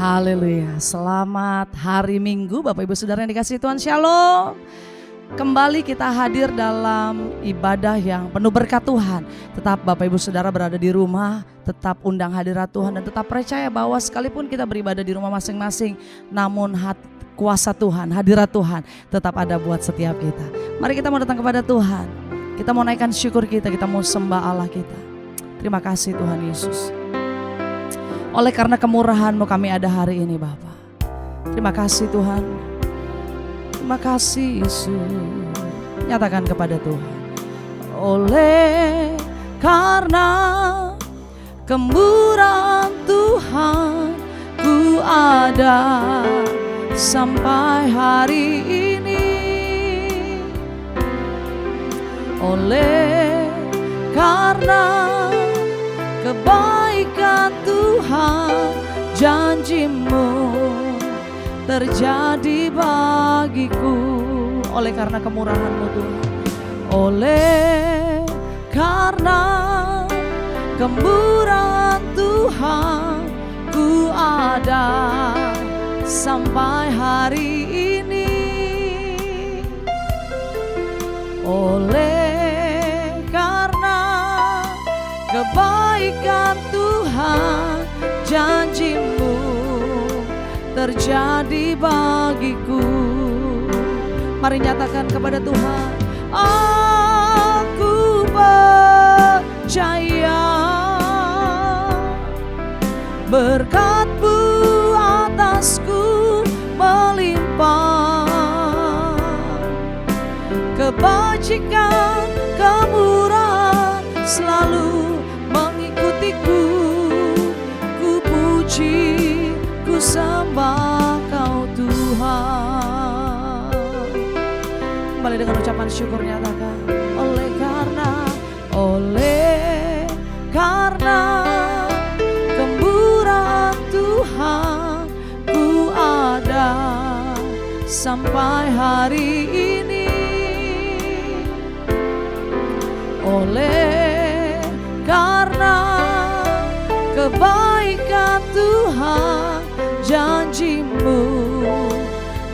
Haleluya, selamat hari Minggu Bapak Ibu Saudara yang dikasihi Tuhan, Shalom. Kembali kita hadir dalam ibadah yang penuh berkat Tuhan. Tetap Bapak Ibu Saudara berada di rumah, tetap undang hadirat Tuhan dan tetap percaya bahwa sekalipun kita beribadah di rumah masing-masing, namun kuasa Tuhan, hadirat Tuhan tetap ada buat setiap kita. Mari kita mau datang kepada Tuhan, kita mau naikkan syukur kita mau sembah Allah kita. Terima kasih Tuhan Yesus. Oleh karena kemurahan-Mu kami ada hari ini Bapa. Terima kasih Tuhan. Terima kasih Yesus. Nyatakan kepada Tuhan. Oleh karena kemurahan Tuhan, ku ada sampai hari ini. Oleh karena kebaikan Tuhan, janji-Mu terjadi bagiku. Oleh karena kemurahan-Mu Tuhan, oleh karena kemurahan Tuhan, ku ada sampai hari ini. Oleh karena kebaikan Tuhan, janji-Mu terjadi bagiku. Mari nyatakan kepada Tuhan, aku percaya berkat-Mu atasku melimpah, kebajikan kemurahan selalu mengikutiku. Ku puji, ku sembah Kau Tuhan. Kembali dengan ucapan syukur nyatakan, oleh karena kemurahan Tuhan, ku ada sampai hari ini. Oleh karena kebaikan Tuhan, janji-Mu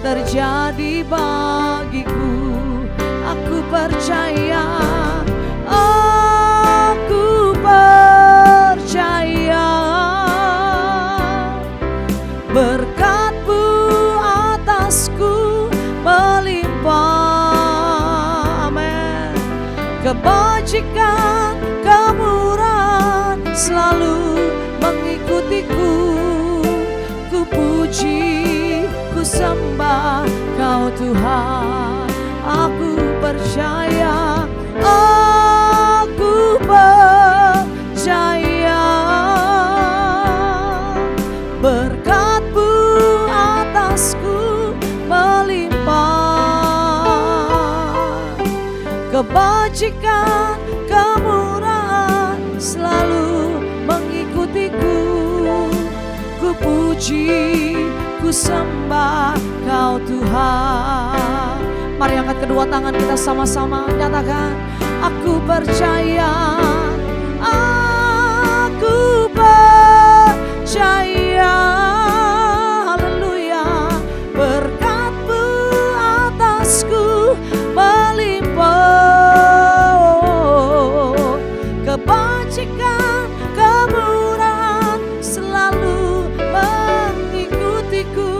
terjadi bagiku. Aku percaya, aku percaya berkat-Mu atasku melimpah. Amin. Kebajikan kemurahan selalu mengikutiku. Ku puji, ku sembah Kau Tuhan. Aku percaya, aku percaya berkat-Mu atasku melimpah, kebajikan kemurahan selalu mengikutiku. Ku puji, ku sembah Kau Tuhan. Mari angkat kedua tangan kita sama-sama nyatakan, aku percaya, aku percaya, haleluya, berkat-Mu atasku melimpah, kebajikan kemurahan selalu mengikutiku.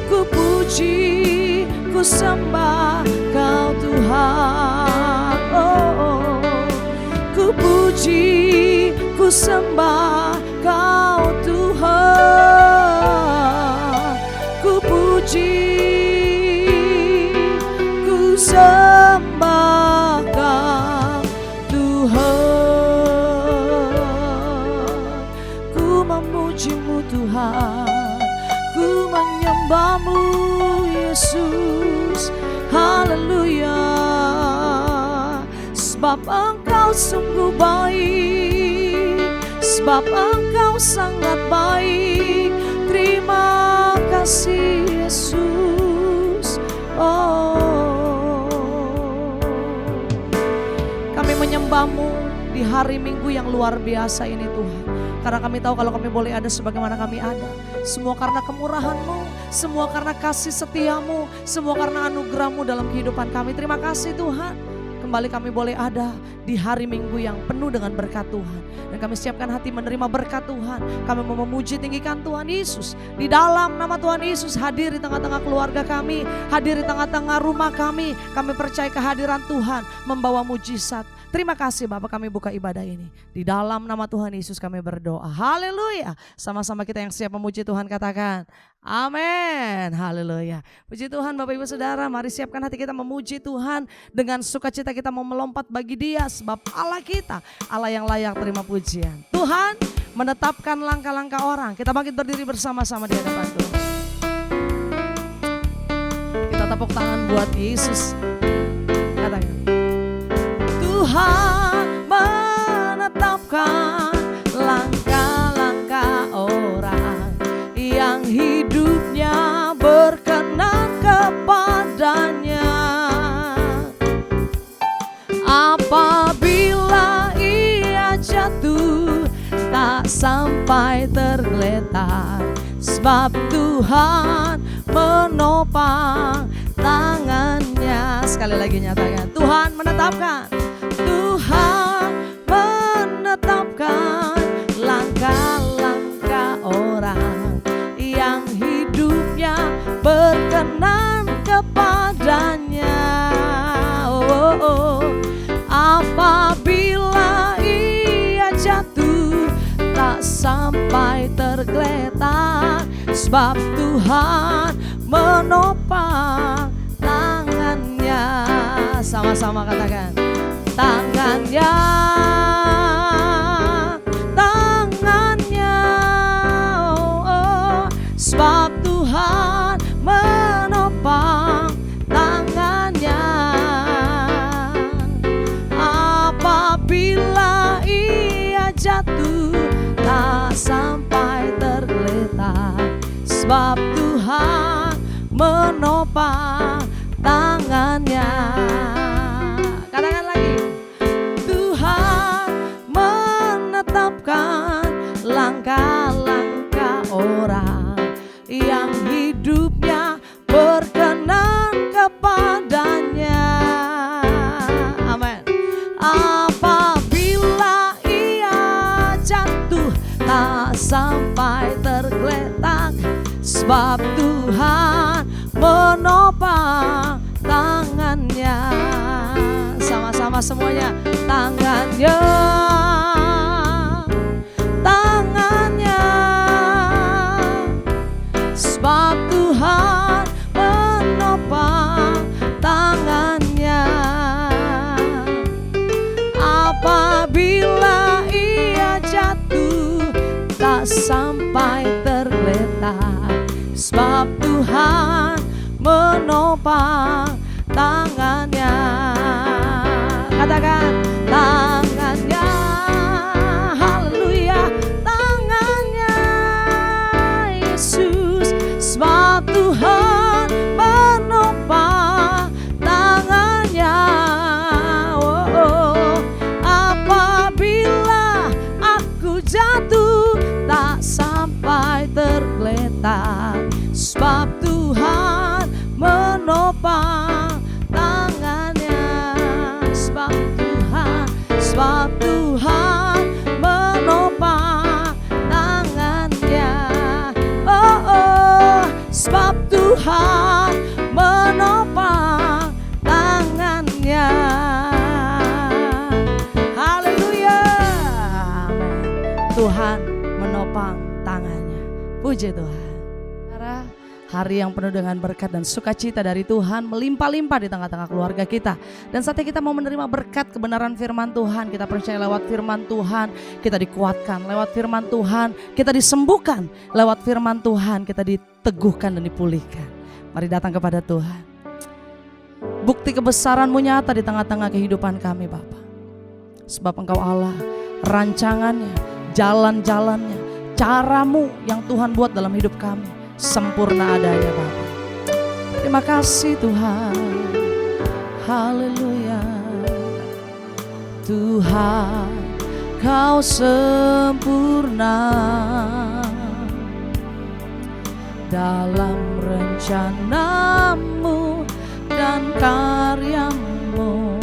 Ku puji, ku sembah Kau Tuhan. Ku puji, ku sembah Kau Tuhan. Ku puji, ku sembah Kau Tuhan. Ku memuji-Mu Tuhan, ku menyembah-Mu Yesus. Haleluya. Sebab Engkau sungguh baik, sebab Engkau sangat baik. Terima kasih Yesus. Kami menyembah-Mu di hari Minggu yang luar biasa ini Tuhan. Karena kami tahu kalau kami boleh ada sebagaimana kami ada, Semua karena kemurahan-Mu, semua karena kasih setia-Mu, semua karena anugerah-Mu dalam kehidupan kami. Terima kasih Tuhan. Kembali kami boleh ada di hari Minggu yang penuh dengan berkat Tuhan. Dan kami siapkan hati menerima berkat Tuhan. Kami mau memuji tinggikan Tuhan Yesus. Di dalam nama Tuhan Yesus hadir di tengah-tengah keluarga kami. Hadir di tengah-tengah rumah kami. Kami percaya kehadiran Tuhan membawa mujizat. Terima kasih Bapak, kami buka ibadah ini. Di dalam nama Tuhan Yesus kami berdoa. Haleluya. Sama-sama kita yang siap memuji Tuhan katakan amin. Haleluya. Puji Tuhan Bapak Ibu Saudara, mari siapkan hati kita memuji Tuhan. Dengan sukacita kita mau melompat bagi Dia, sebab Allah kita, Allah yang layak terima pujian. Tuhan menetapkan langkah-langkah orang. Kita bangkit berdiri bersama-sama di hadapan Tuhan. Kita tepuk tangan buat Yesus. Katakan, Tuhan menetapkan langkah-langkah orang yang hidupnya berkenan kepadanya. Apabila ia jatuh tak sampai tergeletak, sebab Tuhan menopang tangannya. Sekali lagi nyatakan, Tuhan menetapkan. Tuhan menetapkan langkah-langkah orang yang hidupnya berkenan kepadanya. Apabila ia jatuh tak sampai tergeletak, sebab Tuhan menopang tangannya. Sama-sama katakan, tangannya, tangannya, sebab Tuhan menopang tangannya. Apabila ia jatuh tak sampai tergeletak, sebab Tuhan menopang tangannya. Katakan lagi, Tuhan menetapkan langkah-langkah orang yang hidupnya berkenan kepadanya. Amin. Apabila ia jatuh tak sampai tergeletak, sebab Tuhan menopang tangannya. Sama-sama semuanya, tangannya, tangannya, sebab Tuhan menopang tangannya. Apabila ia jatuh tak sampai tergeletak, sebab Tuhan menopang tangannya. Katakan, tangannya, haleluya, tangannya Yesus, sebab Tuhan menopang tangannya. Apabila aku jatuh tak sampai tergeletak, sebab Tuhan menopang tangannya. Sebab Tuhan menopang tangannya. Sebab Tuhan menopang tangannya. Haleluya. Tuhan menopang tangannya. Puji Tuhan. Hari yang penuh dengan berkat dan sukacita dari Tuhan melimpah-limpah di tengah-tengah keluarga kita. Dan saatnya kita mau menerima berkat kebenaran firman Tuhan. Kita percaya lewat firman Tuhan kita dikuatkan, lewat firman Tuhan kita disembuhkan, lewat firman Tuhan kita diteguhkan dan dipulihkan. Mari datang kepada Tuhan. Bukti kebesaran-Mu nyata di tengah-tengah kehidupan kami Bapa. Sebab Engkau Allah, rancangannya, jalan-jalannya, cara-Mu yang Tuhan buat dalam hidup kami sempurna adanya Bapa. Terima kasih Tuhan. Haleluya. Tuhan, Kau sempurna. dalam rencanamu dan karyamu.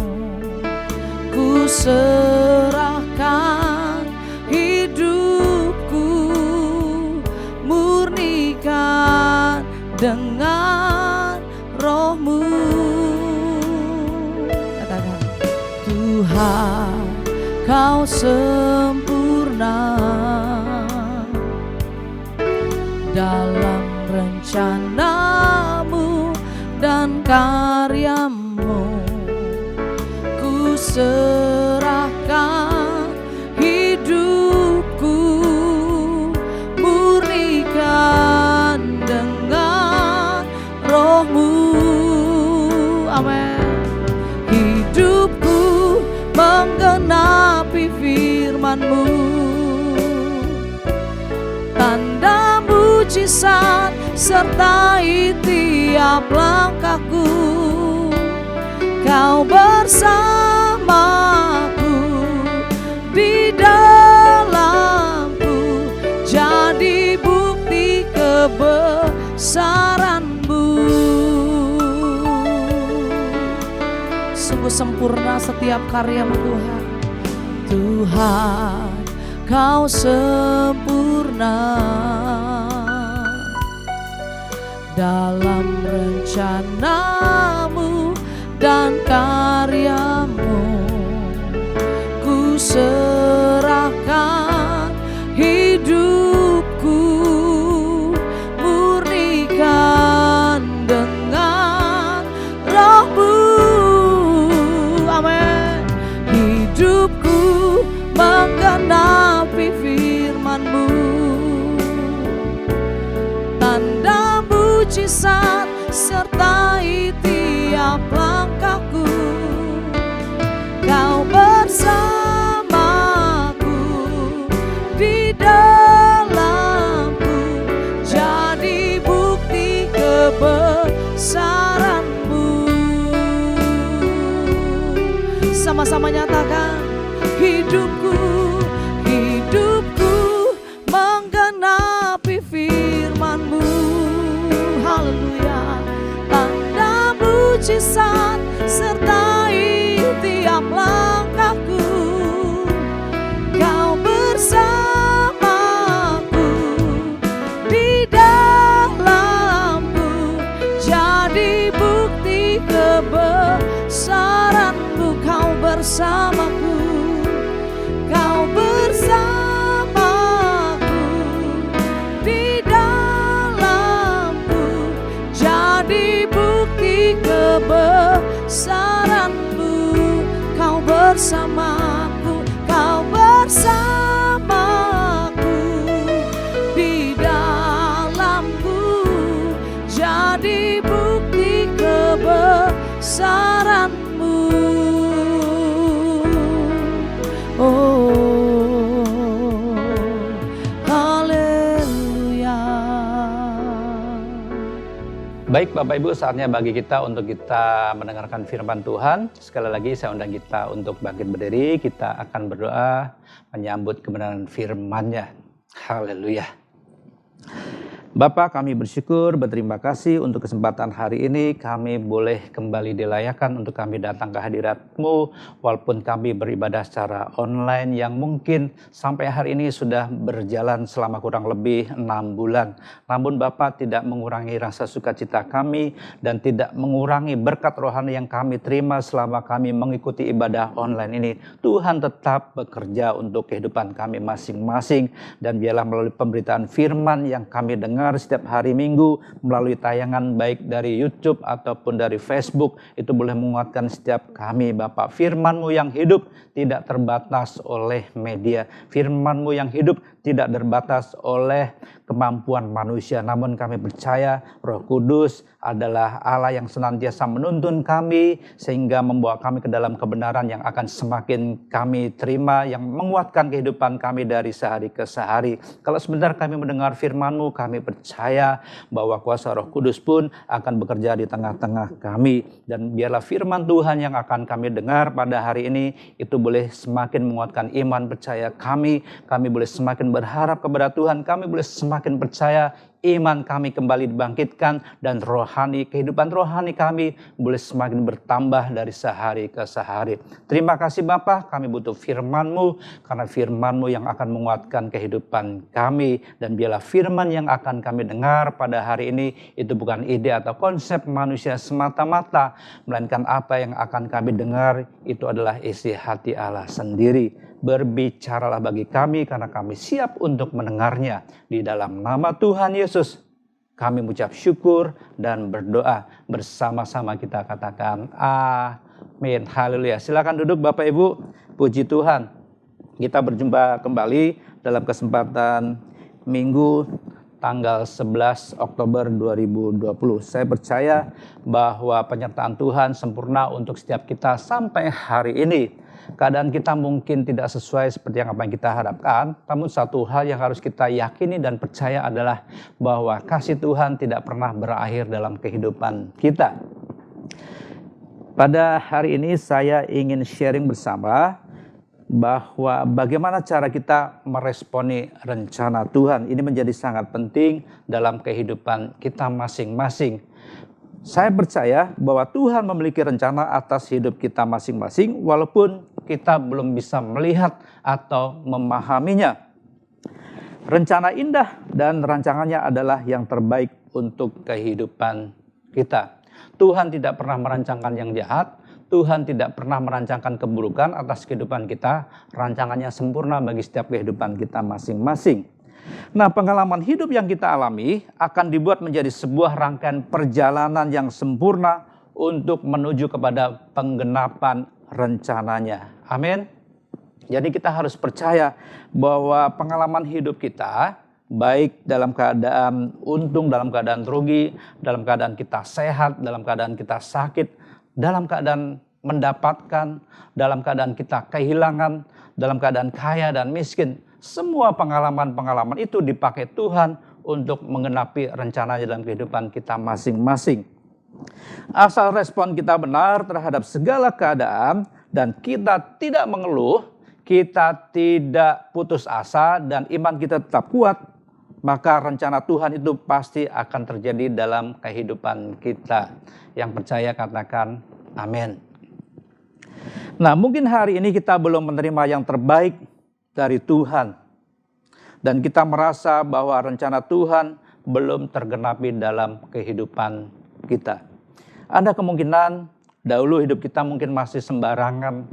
Ku serahkan hidupku, murnikan dengan rohmu. Katakan, Tuhan, kau sempurna dalam rencanamu dan karyamu. Ku serahkan hidupku, murnikan dengan rohmu. Amin. Hidupku menggenapi firman-Mu, tanda mujizat sertai tiap langkahku. Kau bersamaku, di dalamku, jadi bukti kebesaran-Mu. Sungguh sempurna setiap karya-Mu Tuhan. Tuhan, kau sempurna dalam rencanamu dan karyamu. Ku serahkan hidupku, murnikan dengan rohmu. Amin. Hidupku menggenapi firman-Mu, tanda mujizat sertai tiap langkahku. Kau bersamaku, di dalamku, jadi bukti kebesaran-Mu. Sama-sama nyatakan, hidupku, hidupku menggenapi firman-Mu. Haleluya. Tanda mujizat sertai tiap langkahku. Kau bersamaku, di dalamku, jadi bukti kebesaran-Mu. Kau bersamaku, kau bersamaku, di dalamku, jadi bukti kebesaran-Mu. Kau bersamaku, kau bersamaku, di dalamku, jadi bukti kebesaran-Mu. Oh, haleluya. Baik Bapak Ibu, saatnya bagi kita untuk kita mendengarkan firman Tuhan. Sekali lagi saya undang kita untuk bangkit berdiri. Kita akan berdoa menyambut kebenaran firman-Nya. Haleluya. Bapa, kami bersyukur, berterima kasih untuk kesempatan hari ini. Kami boleh kembali dilayakkan untuk kami datang ke hadirat-Mu, walaupun kami beribadah secara online yang mungkin sampai hari ini sudah berjalan selama kurang lebih 6 bulan. Namun Bapa tidak mengurangi rasa sukacita kami dan tidak mengurangi berkat rohani yang kami terima selama kami mengikuti ibadah online ini. Tuhan tetap bekerja untuk kehidupan kami masing-masing, dan biarlah melalui pemberitaan firman yang kami dengar setiap hari Minggu melalui tayangan baik dari YouTube ataupun dari Facebook, itu boleh menguatkan setiap kami. Bapak, firman-Mu yang hidup tidak terbatas oleh media. Firman-Mu yang hidup tidak terbatas oleh kemampuan manusia. Namun kami percaya Roh Kudus adalah Allah yang senantiasa menuntun kami, sehingga membawa kami ke dalam kebenaran yang akan semakin kami terima, yang menguatkan kehidupan kami dari sehari ke sehari. Kalau sebentar kami mendengar firman-Mu, kami percaya bahwa kuasa Roh Kudus pun akan bekerja di tengah-tengah kami. Dan biarlah firman Tuhan yang akan kami dengar pada hari ini itu boleh semakin menguatkan iman percaya kami. Kami boleh semakin berharap kepada Tuhan, kami boleh semakin percaya, iman kami kembali dibangkitkan, dan kehidupan rohani kami boleh semakin bertambah dari sehari ke sehari. Terima kasih Bapa, kami butuh firman-Mu, karena firman-Mu yang akan menguatkan kehidupan kami, dan biarlah firman yang akan kami dengar pada hari ini itu bukan ide atau konsep manusia semata-mata, melainkan apa yang akan kami dengar itu adalah isi hati Allah sendiri. Berbicaralah bagi kami karena kami siap untuk mendengarnya. Di dalam nama Tuhan Yesus kami mengucap syukur dan berdoa. Bersama-sama kita katakan amin. Haleluya. Silakan duduk Bapak Ibu. Puji Tuhan. Kita berjumpa kembali dalam kesempatan Minggu tanggal 11 Oktober 2020. Saya percaya bahwa penyertaan Tuhan sempurna untuk setiap kita sampai hari ini. Keadaan kita mungkin tidak sesuai seperti apa yang kita harapkan, namun satu hal yang harus kita yakini dan percaya adalah bahwa kasih Tuhan tidak pernah berakhir dalam kehidupan kita. Pada hari ini saya ingin sharing bersama bahwa bagaimana cara kita meresponi rencana Tuhan. Ini menjadi sangat penting dalam kehidupan kita masing-masing. Saya percaya bahwa Tuhan memiliki rencana atas hidup kita masing-masing walaupun kita belum bisa melihat atau memahaminya. Rencana indah dan rancangannya adalah yang terbaik untuk kehidupan kita. Tuhan tidak pernah merancangkan yang jahat, Tuhan tidak pernah merancangkan keburukan atas kehidupan kita. Rancangannya sempurna bagi setiap kehidupan kita masing-masing. Nah, pengalaman hidup yang kita alami akan dibuat menjadi sebuah rangkaian perjalanan yang sempurna untuk menuju kepada penggenapan rencananya. Amin. Jadi kita harus percaya bahwa pengalaman hidup kita, baik dalam keadaan untung, dalam keadaan rugi, dalam keadaan kita sehat, dalam keadaan kita sakit, dalam keadaan mendapatkan, dalam keadaan kita kehilangan, dalam keadaan kaya dan miskin, semua pengalaman-pengalaman itu dipakai Tuhan untuk menggenapi rencananya dalam kehidupan kita masing-masing. Asal respon kita benar terhadap segala keadaan dan kita tidak mengeluh, kita tidak putus asa dan iman kita tetap kuat, maka rencana Tuhan itu pasti akan terjadi dalam kehidupan kita. Yang percaya katakan amin. Nah, mungkin hari ini kita belum menerima yang terbaik dari Tuhan. Dan kita merasa bahwa rencana Tuhan belum tergenapi dalam kehidupan kita. Ada kemungkinan dahulu hidup kita mungkin masih sembarangan.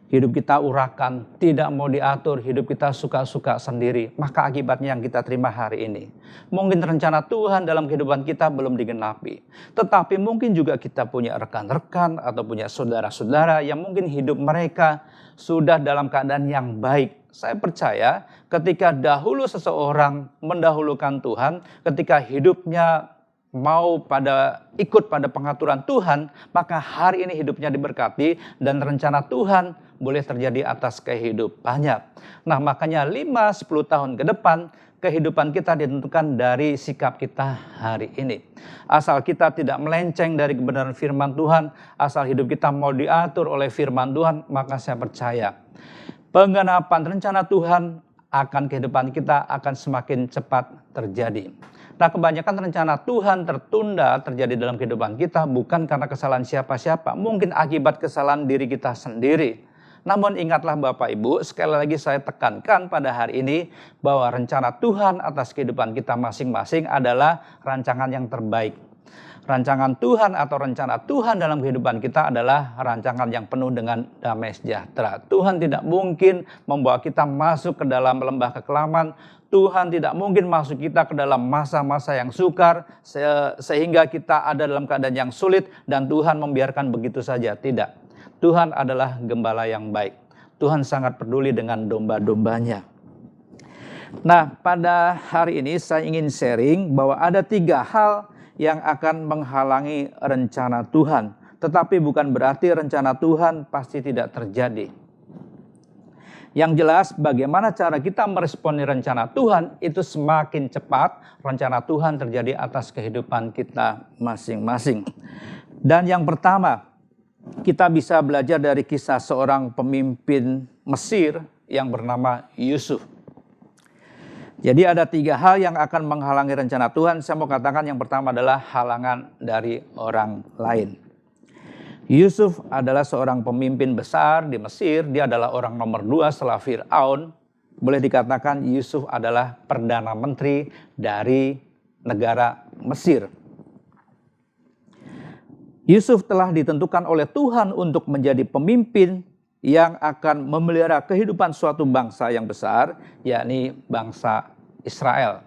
Hidup kita urakan, tidak mau diatur, hidup kita suka-suka sendiri. Maka akibatnya yang kita terima hari ini. Mungkin rencana Tuhan dalam kehidupan kita belum digenapi. Tetapi mungkin juga kita punya rekan-rekan atau punya saudara-saudara yang mungkin hidup mereka sudah dalam keadaan yang baik. Saya percaya ketika dahulu seseorang mendahulukan Tuhan, ketika hidupnya mau ikut pada pengaturan Tuhan, maka hari ini hidupnya diberkati dan rencana Tuhan boleh terjadi atas kehidupannya. Nah, makanya 5-10 tahun ke depan kehidupan kita ditentukan dari sikap kita hari ini. Asal kita tidak melenceng dari kebenaran firman Tuhan, asal hidup kita mau diatur oleh firman Tuhan, maka saya percaya penggenapan rencana Tuhan akan kehidupan kita akan semakin cepat terjadi. Nah, kebanyakan rencana Tuhan tertunda terjadi dalam kehidupan kita bukan karena kesalahan siapa-siapa, mungkin akibat kesalahan diri kita sendiri. Namun ingatlah Bapak Ibu, sekali lagi saya tekankan pada hari ini bahwa rencana Tuhan atas kehidupan kita masing-masing adalah rancangan yang terbaik. Rancangan Tuhan atau rencana Tuhan dalam kehidupan kita adalah rancangan yang penuh dengan damai sejahtera. Tuhan tidak mungkin membawa kita masuk ke dalam lembah kekelaman. Tuhan tidak mungkin masuk kita ke dalam masa-masa yang sukar sehingga kita ada dalam keadaan yang sulit dan Tuhan membiarkan begitu saja. Tidak. Tuhan adalah gembala yang baik. Tuhan sangat peduli dengan domba-dombanya. Nah, pada hari ini saya ingin sharing bahwa ada 3 hal yang akan menghalangi rencana Tuhan. Tetapi bukan berarti rencana Tuhan pasti tidak terjadi. Yang jelas bagaimana cara kita meresponi rencana Tuhan itu semakin cepat rencana Tuhan terjadi atas kehidupan kita masing-masing. Dan yang pertama, kita bisa belajar dari kisah seorang pemimpin Mesir yang bernama Yusuf. Jadi ada 3 hal yang akan menghalangi rencana Tuhan. Saya mau katakan yang pertama adalah halangan dari orang lain. Yusuf adalah seorang pemimpin besar di Mesir. Dia adalah orang nomor 2 setelah Fir'aun. Boleh dikatakan Yusuf adalah Perdana Menteri dari negara Mesir. Yusuf telah ditentukan oleh Tuhan untuk menjadi pemimpin yang akan memelihara kehidupan suatu bangsa yang besar, yakni bangsa Israel.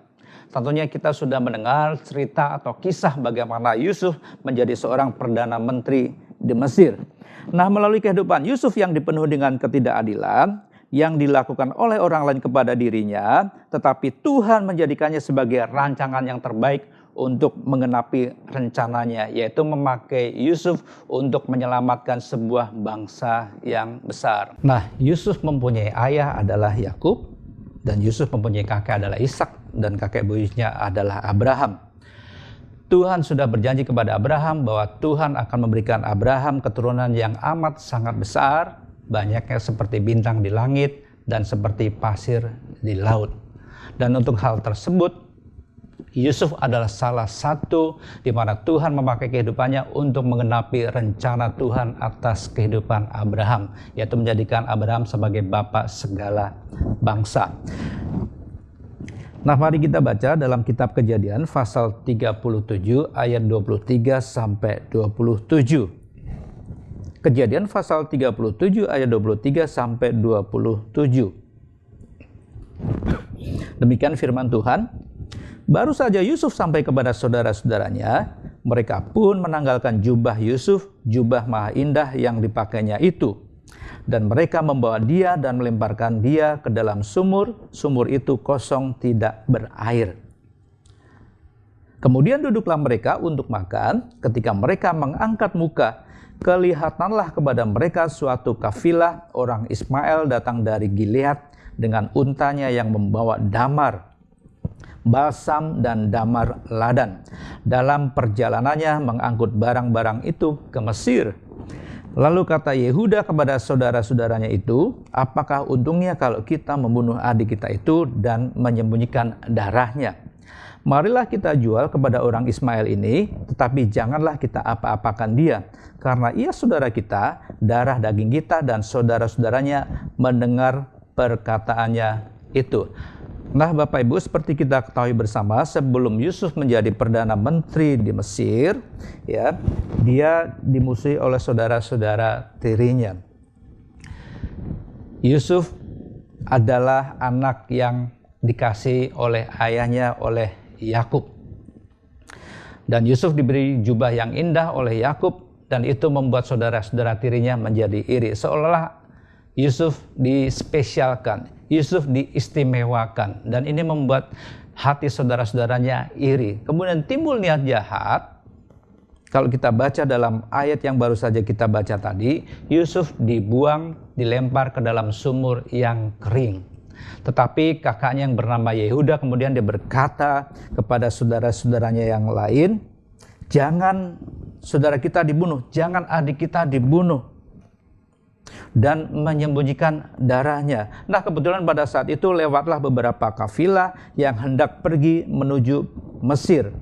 Tentunya kita sudah mendengar cerita atau kisah bagaimana Yusuf menjadi seorang Perdana Menteri di Mesir. Nah, melalui kehidupan Yusuf yang dipenuhi dengan ketidakadilan yang dilakukan oleh orang lain kepada dirinya, tetapi Tuhan menjadikannya sebagai rancangan yang terbaik untuk mengenapi rencananya, yaitu memakai Yusuf untuk menyelamatkan sebuah bangsa yang besar. Nah, Yusuf mempunyai ayah adalah Yakub, dan Yusuf mempunyai kakek adalah Ishak, dan kakek buyutnya adalah Abraham. Tuhan sudah berjanji kepada Abraham bahwa Tuhan akan memberikan Abraham keturunan yang amat sangat besar, banyaknya seperti bintang di langit dan seperti pasir di laut. Dan untuk hal tersebut, Yusuf adalah salah satu di mana Tuhan memakai kehidupannya untuk menggenapi rencana Tuhan atas kehidupan Abraham, yaitu menjadikan Abraham sebagai bapa segala bangsa. Nah, mari kita baca dalam kitab Kejadian pasal 37 ayat 23 sampai 27. Kejadian pasal 37 ayat 23 sampai 27. Demikian firman Tuhan. Baru saja Yusuf sampai kepada saudara-saudaranya, mereka pun menanggalkan jubah Yusuf, jubah maha indah yang dipakainya itu. Dan mereka membawa dia dan melemparkan dia ke dalam sumur, sumur itu kosong tidak berair. Kemudian duduklah mereka untuk makan. Ketika mereka mengangkat muka, kelihatanlah kepada mereka suatu kafilah orang Ismail datang dari Gilead dengan untanya yang membawa damar, balsam dan damar ladan. Dalam perjalanannya mengangkut barang-barang itu ke Mesir. Lalu kata Yehuda kepada saudara-saudaranya itu, apakah untungnya kalau kita membunuh adik kita itu dan menyembunyikan darahnya? Marilah kita jual kepada orang Ismail ini, tetapi janganlah kita apa-apakan dia, karena ia saudara kita, darah daging kita, dan saudara-saudaranya mendengar perkataannya itu. Nah, Bapak Ibu, seperti kita ketahui bersama, sebelum Yusuf menjadi Perdana Menteri di Mesir, ya, dia dimusuhi oleh saudara-saudara tirinya. Yusuf adalah anak yang dikasih oleh ayahnya, oleh Yakub. Dan Yusuf diberi jubah yang indah oleh Yakub, dan itu membuat saudara-saudara tirinya menjadi iri. Seolah-olah Yusuf dispesialkan, Yusuf diistimewakan, dan ini membuat hati saudara-saudaranya iri. Kemudian timbul niat jahat. Kalau kita baca dalam ayat yang baru saja kita baca tadi, Yusuf dibuang, dilempar ke dalam sumur yang kering. Tetapi kakaknya yang bernama Yehuda kemudian dia berkata kepada saudara-saudaranya yang lain, jangan saudara kita dibunuh, jangan adik kita dibunuh, dan menyembunyikan darahnya. Nah, kebetulan pada saat itu lewatlah beberapa kafilah yang hendak pergi menuju Mesir.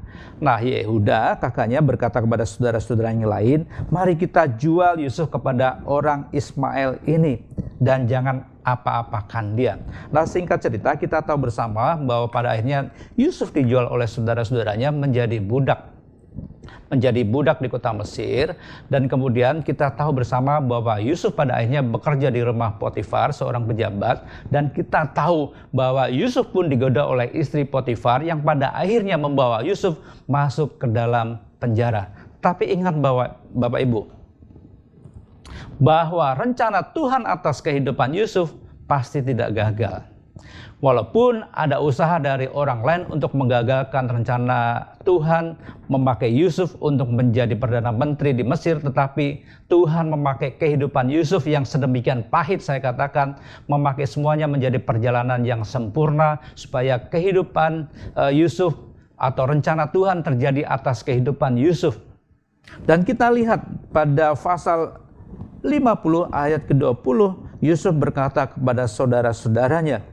Nah, Yehuda kakaknya berkata kepada saudara-saudara yang lain, mari kita jual Yusuf kepada orang Ismail ini dan jangan apa-apakan dia. Nah, singkat cerita kita tahu bersama bahwa pada akhirnya Yusuf dijual oleh saudara-saudaranya menjadi budak di kota Mesir, dan kemudian kita tahu bersama bahwa Yusuf pada akhirnya bekerja di rumah Potifar, seorang pejabat, dan kita tahu bahwa Yusuf pun digoda oleh istri Potifar yang pada akhirnya membawa Yusuf masuk ke dalam penjara. Tapi ingat bahwa Bapak Ibu, bahwa rencana Tuhan atas kehidupan Yusuf pasti tidak gagal. Walaupun ada usaha dari orang lain untuk menggagalkan rencana Tuhan memakai Yusuf untuk menjadi Perdana Menteri di Mesir, tetapi Tuhan memakai kehidupan Yusuf yang sedemikian pahit, saya katakan, memakai semuanya menjadi perjalanan yang sempurna supaya kehidupan Yusuf atau rencana Tuhan terjadi atas kehidupan Yusuf. Dan kita lihat pada pasal 50 ayat ke-20, Yusuf berkata kepada saudara-saudaranya,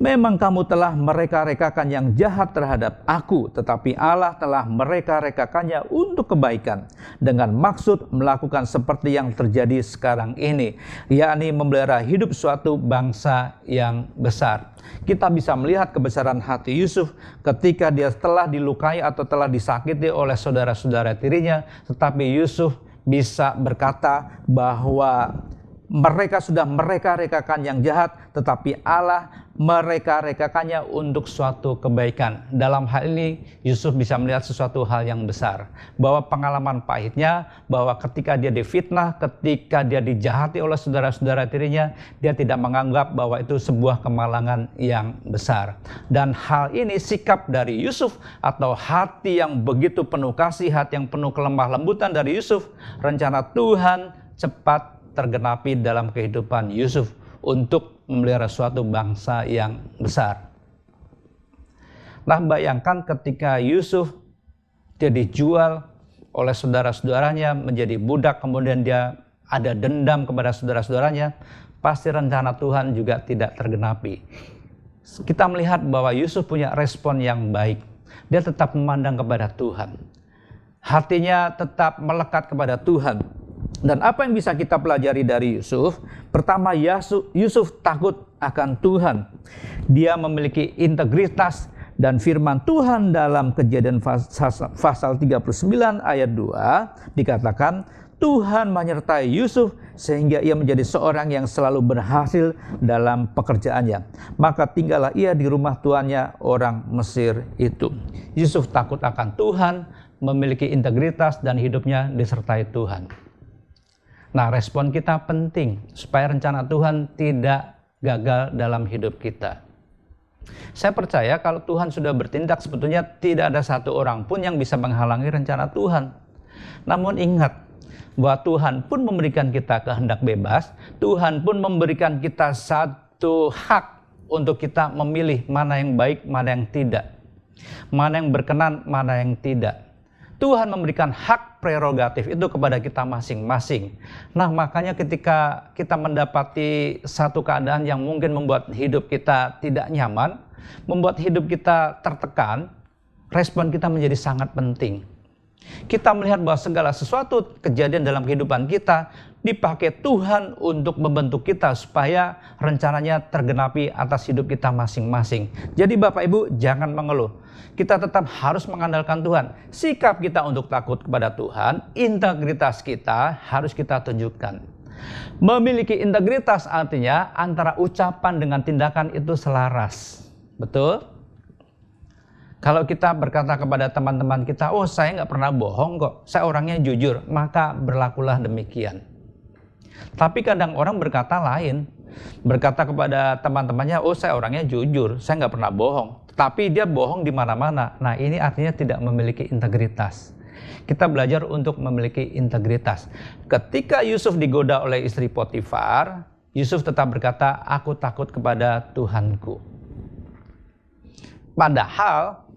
Memang kamu telah mereka-rekakan yang jahat terhadap aku, tetapi Allah telah mereka-rekakannya untuk kebaikan, dengan maksud melakukan seperti yang terjadi sekarang ini, yakni memelihara hidup suatu bangsa yang besar. Kita bisa melihat kebesaran hati Yusuf ketika dia telah dilukai atau telah disakiti oleh saudara-saudara tirinya, tetapi Yusuf bisa berkata bahwa mereka sudah mereka-rekakan yang jahat, tetapi Allah mereka-rekakannya untuk suatu kebaikan. Dalam hal ini, Yusuf bisa melihat sesuatu hal yang besar. Bahwa pengalaman pahitnya, bahwa ketika dia difitnah, ketika dia dijahati oleh saudara-saudara tirinya, dia tidak menganggap bahwa itu sebuah kemalangan yang besar. Dan hal ini sikap dari Yusuf, atau hati yang begitu penuh kasih, hati yang penuh kelemah lembutan dari Yusuf, rencana Tuhan cepat tergenapi dalam kehidupan Yusuf untuk memelihara suatu bangsa yang besar. Nah, bayangkan ketika Yusuf dia dijual oleh saudara-saudaranya menjadi budak, kemudian dia ada dendam kepada saudara-saudaranya, pasti rencana Tuhan juga tidak tergenapi. Kita melihat bahwa Yusuf punya respon yang baik. Dia tetap memandang kepada Tuhan. Hatinya tetap melekat kepada Tuhan. Dan apa yang bisa kita pelajari dari Yusuf? Pertama, Yusuf takut akan Tuhan. Dia memiliki integritas, dan firman Tuhan dalam Kejadian pasal 39 ayat 2 dikatakan, Tuhan menyertai Yusuf sehingga ia menjadi seorang yang selalu berhasil dalam pekerjaannya. Maka tinggallah ia di rumah tuannya orang Mesir itu. Yusuf takut akan Tuhan, memiliki integritas, dan hidupnya disertai Tuhan. Nah, respon kita penting supaya rencana Tuhan tidak gagal dalam hidup kita. Saya percaya kalau Tuhan sudah bertindak, sebetulnya tidak ada satu orang pun yang bisa menghalangi rencana Tuhan. Namun ingat bahwa Tuhan pun memberikan kita kehendak bebas, Tuhan pun memberikan kita satu hak untuk kita memilih mana yang baik, mana yang tidak. Mana yang berkenan, mana yang tidak. Tuhan memberikan hak prerogatif itu kepada kita masing-masing. Nah, makanya ketika kita mendapati satu keadaan yang mungkin membuat hidup kita tidak nyaman, membuat hidup kita tertekan, respon kita menjadi sangat penting. Kita melihat bahwa segala sesuatu kejadian dalam kehidupan kita dipakai Tuhan untuk membentuk kita supaya rencananya tergenapi atas hidup kita masing-masing. Jadi Bapak Ibu, jangan mengeluh. Kita tetap harus mengandalkan Tuhan. Sikap kita untuk takut kepada Tuhan, integritas kita harus kita tunjukkan. Memiliki integritas artinya antara ucapan dengan tindakan itu selaras. Betul? Kalau kita berkata kepada teman-teman kita, oh saya nggak pernah bohong kok, saya orangnya jujur, maka berlakulah demikian. Tapi kadang orang berkata lain, berkata kepada teman-temannya, oh saya orangnya jujur, saya nggak pernah bohong. Tapi dia bohong di mana-mana. Nah, ini artinya tidak memiliki integritas. Kita belajar untuk memiliki integritas. Ketika Yusuf digoda oleh istri Potifar, Yusuf tetap berkata, aku takut kepada Tuhanku. Padahal,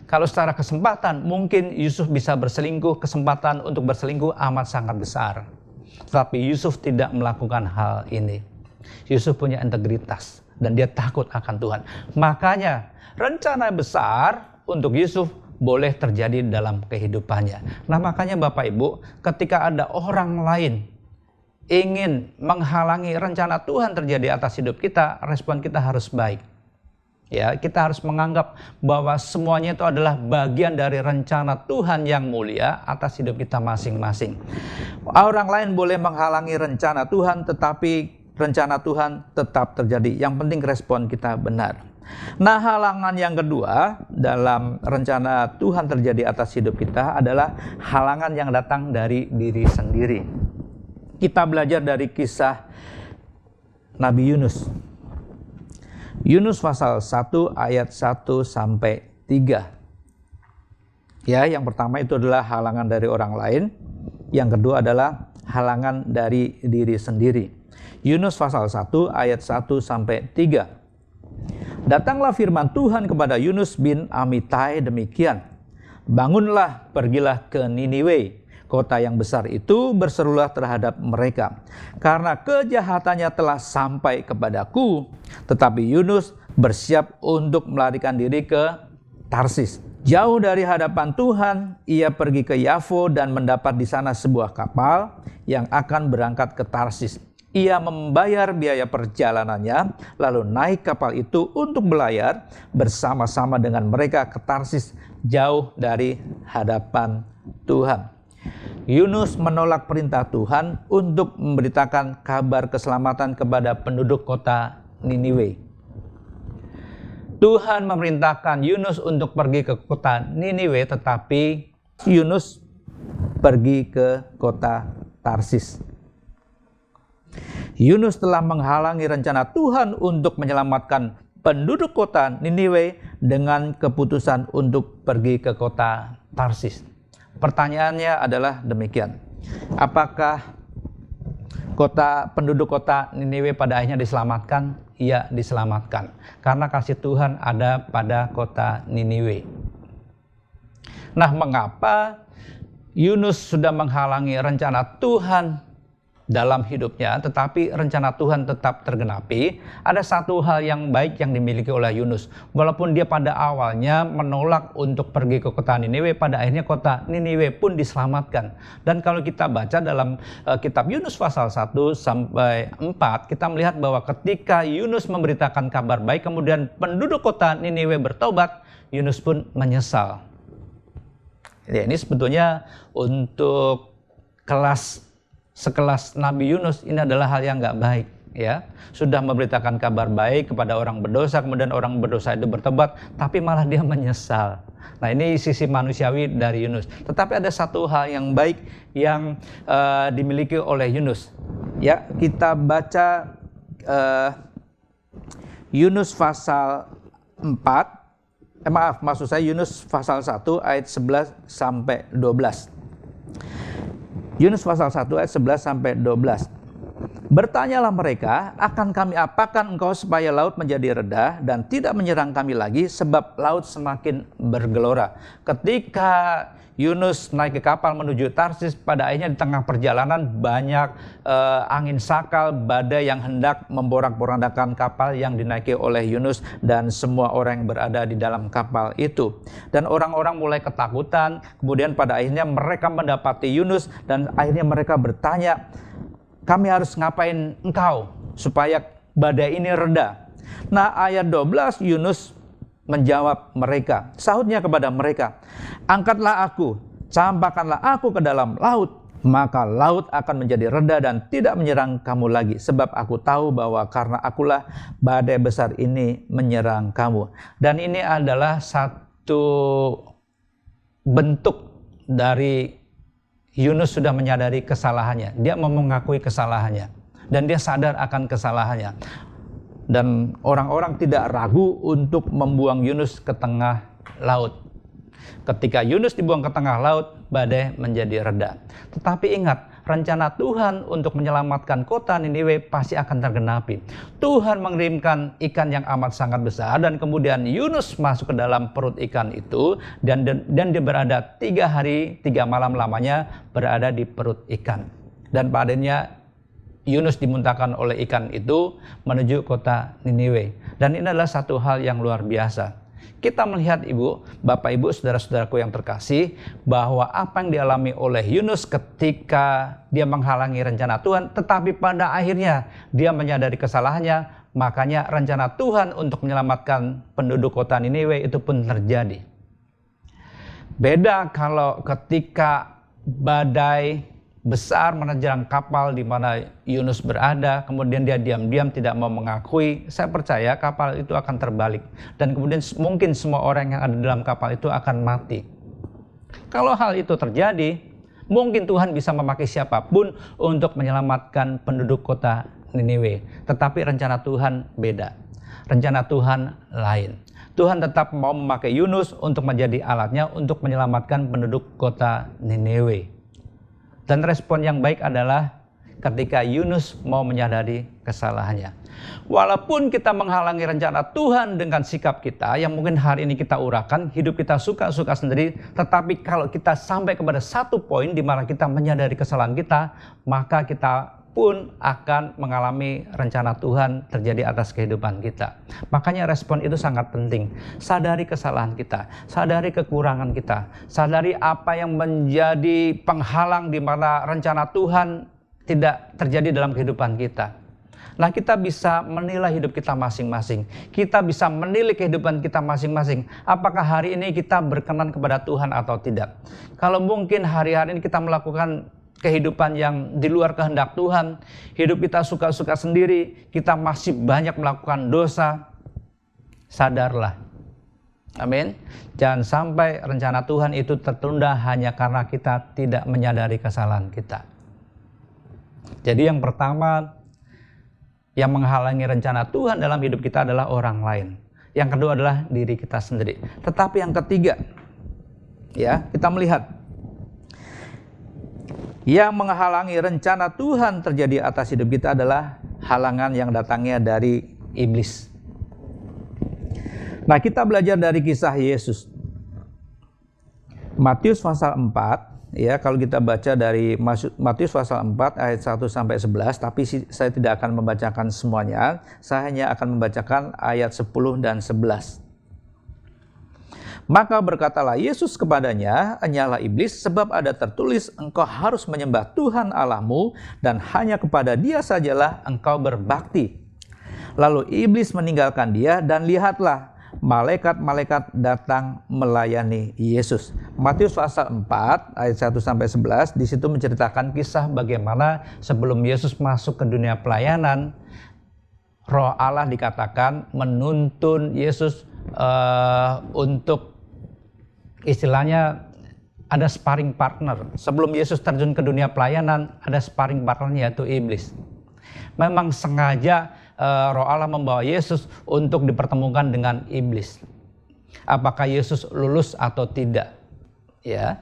kalau secara kesempatan, mungkin Yusuf bisa berselingkuh, kesempatan untuk berselingkuh amat sangat besar. Tetapi Yusuf tidak melakukan hal ini. Yusuf punya integritas dan dia takut akan Tuhan. Makanya rencana besar untuk Yusuf boleh terjadi dalam kehidupannya. Nah, makanya Bapak Ibu, ketika ada orang lain ingin menghalangi rencana Tuhan terjadi atas hidup kita, respon kita harus baik. Ya, kita harus menganggap bahwa semuanya itu adalah bagian dari rencana Tuhan yang mulia atas hidup kita masing-masing. Orang lain boleh menghalangi rencana Tuhan, tetapi rencana Tuhan tetap terjadi. Yang penting respon kita benar. Nah, halangan yang kedua dalam rencana Tuhan terjadi atas hidup kita adalah halangan yang datang dari diri sendiri. Kita belajar dari kisah Nabi Yunus. Yunus pasal 1 ayat 1 sampai 3. Ya, yang pertama itu adalah halangan dari orang lain. Yang kedua adalah halangan dari diri sendiri. Yunus pasal 1 ayat 1 sampai 3. Datanglah firman Tuhan kepada Yunus bin Amitai demikian. Bangunlah, pergilah ke Niniwe, kota yang besar itu berserulah terhadap mereka, karena kejahatannya telah sampai kepadaku. Tetapi Yunus bersiap untuk melarikan diri ke Tarsis. Jauh dari hadapan Tuhan, ia pergi ke Yafo dan mendapat di sana sebuah kapal yang akan berangkat ke Tarsis. Ia membayar biaya perjalanannya, lalu naik kapal itu untuk berlayar bersama-sama dengan mereka ke Tarsis, jauh dari hadapan Tuhan. Yunus menolak perintah Tuhan untuk memberitakan kabar keselamatan kepada penduduk kota Niniwe. Tuhan memerintahkan Yunus untuk pergi ke kota Niniwe, tetapi Yunus pergi ke kota Tarsis. Yunus telah menghalangi rencana Tuhan untuk menyelamatkan penduduk kota Niniwe dengan keputusan untuk pergi ke kota Tarsis. Pertanyaannya adalah demikian. Apakah penduduk kota Niniwe pada akhirnya diselamatkan? Ia diselamatkan karena kasih Tuhan ada pada kota Niniwe. Nah, mengapa Yunus sudah menghalangi rencana Tuhan dalam hidupnya, tetapi rencana Tuhan tetap tergenapi? Ada satu hal yang baik yang dimiliki oleh Yunus. Walaupun dia pada awalnya menolak untuk pergi ke kota Niniwe, pada akhirnya kota Niniwe pun diselamatkan. Dan kalau kita baca dalam kitab Yunus pasal 1 sampai 4, kita melihat bahwa ketika Yunus memberitakan kabar baik, kemudian penduduk kota Niniwe bertobat, Yunus pun menyesal. Ya, ini sebetulnya untuk sekelas Nabi Yunus ini adalah hal yang nggak baik, ya. Sudah memberitakan kabar baik kepada orang berdosa, kemudian orang berdosa itu bertobat, tapi malah dia menyesal. Nah, ini sisi manusiawi dari Yunus. Tetapi ada satu hal yang baik yang dimiliki oleh Yunus. Ya, kita baca Yunus pasal 4. Maksud saya Yunus pasal 1 ayat 11 sampai 12. Yunus pasal 1 ayat 11 sampai 12. Bertanyalah mereka, akan kami apakan engkau supaya laut menjadi reda dan tidak menyerang kami lagi, sebab laut semakin bergelora. Ketika Yunus naik ke kapal menuju Tarsis, pada akhirnya di tengah perjalanan banyak angin sakal, badai yang hendak memporak-porandakan kapal yang dinaiki oleh Yunus dan semua orang yang berada di dalam kapal itu. Dan orang-orang mulai ketakutan, kemudian pada akhirnya mereka mendapati Yunus dan akhirnya mereka bertanya, kami harus ngapain engkau supaya badai ini reda? Nah, ayat 12 Yunus menjawab mereka, sahutnya kepada mereka, angkatlah aku, campakkanlah aku ke dalam laut, maka laut akan menjadi reda dan tidak menyerang kamu lagi, sebab aku tahu bahwa karena akulah badai besar ini menyerang kamu. Dan ini adalah satu bentuk dari Yunus sudah menyadari kesalahannya, dia mau mengakui kesalahannya, dan dia sadar akan kesalahannya. Dan orang-orang tidak ragu untuk membuang Yunus ke tengah laut. Ketika Yunus dibuang ke tengah laut, badai menjadi reda. Tetapi ingat, rencana Tuhan untuk menyelamatkan kota Niniwe pasti akan tergenapi. Tuhan mengirimkan ikan yang amat sangat besar, dan kemudian Yunus masuk ke dalam perut ikan itu, dan dia berada 3 hari 3 malam lamanya berada di perut ikan. Dan padanya Yunus dimuntahkan oleh ikan itu menuju kota Niniwe. Dan ini adalah satu hal yang luar biasa. Kita melihat Bapak Ibu, saudara-saudaraku yang terkasih, bahwa apa yang dialami oleh Yunus ketika dia menghalangi rencana Tuhan, tetapi pada akhirnya dia menyadari kesalahannya, makanya rencana Tuhan untuk menyelamatkan penduduk kota Niniwe itu pun terjadi. Beda kalau ketika badai besar menerjang kapal di mana Yunus berada, kemudian dia diam-diam tidak mau mengakui. Saya percaya kapal itu akan terbalik, dan kemudian mungkin semua orang yang ada dalam kapal itu akan mati. Kalau hal itu terjadi, mungkin Tuhan bisa memakai siapapun untuk menyelamatkan penduduk kota Niniwe. Tetapi rencana Tuhan beda, rencana Tuhan lain. Tuhan tetap mau memakai Yunus untuk menjadi alatnya untuk menyelamatkan penduduk kota Niniwe. Dan respon yang baik adalah ketika Yunus mau menyadari kesalahannya. Walaupun kita menghalangi rencana Tuhan dengan sikap kita yang mungkin hari ini kita urakan, hidup kita suka-suka sendiri, tetapi kalau kita sampai kepada satu poin di mana kita menyadari kesalahan kita, maka kita pun akan mengalami rencana Tuhan terjadi atas kehidupan kita. Makanya respon itu sangat penting. Sadari kesalahan kita, sadari kekurangan kita, sadari apa yang menjadi penghalang di mana rencana Tuhan tidak terjadi dalam kehidupan kita. Nah, kita bisa menilai hidup kita masing-masing. Kita bisa menilai kehidupan kita masing-masing. Apakah hari ini kita berkenan kepada Tuhan atau tidak? Kalau mungkin hari-hari ini kita melakukan kehidupan yang di luar kehendak Tuhan, hidup kita suka-suka sendiri, kita masih banyak melakukan dosa, sadarlah. Amin. Jangan sampai rencana Tuhan itu tertunda hanya karena kita tidak menyadari kesalahan kita. Jadi yang pertama yang menghalangi rencana Tuhan dalam hidup kita adalah orang lain. Yang kedua adalah diri kita sendiri. Tetapi yang ketiga, ya, kita melihat yang menghalangi rencana Tuhan terjadi atas hidup kita adalah halangan yang datangnya dari iblis. Nah, kita belajar dari kisah Yesus. Matius pasal 4, ya, kalau kita baca dari Matius pasal 4 ayat 1 sampai 11, tapi saya tidak akan membacakan semuanya. Saya hanya akan membacakan ayat 10 dan 11. Maka berkatalah Yesus kepadanya, "Enyalah iblis, sebab ada tertulis, engkau harus menyembah Tuhan Allahmu, dan hanya kepada Dia sajalah engkau berbakti." Lalu iblis meninggalkan dia, dan lihatlah, malaikat-malaikat datang melayani Yesus. Matius pasal 4 ayat 1 sampai 11, di situ menceritakan kisah bagaimana sebelum Yesus masuk ke dunia pelayanan, Roh Allah dikatakan menuntun Yesus untuk istilahnya ada sparring partner. Sebelum Yesus terjun ke dunia pelayanan, ada sparring partnernya, yaitu iblis. Memang sengaja Roh Allah membawa Yesus untuk dipertemukan dengan iblis. Apakah Yesus lulus atau tidak? Ya,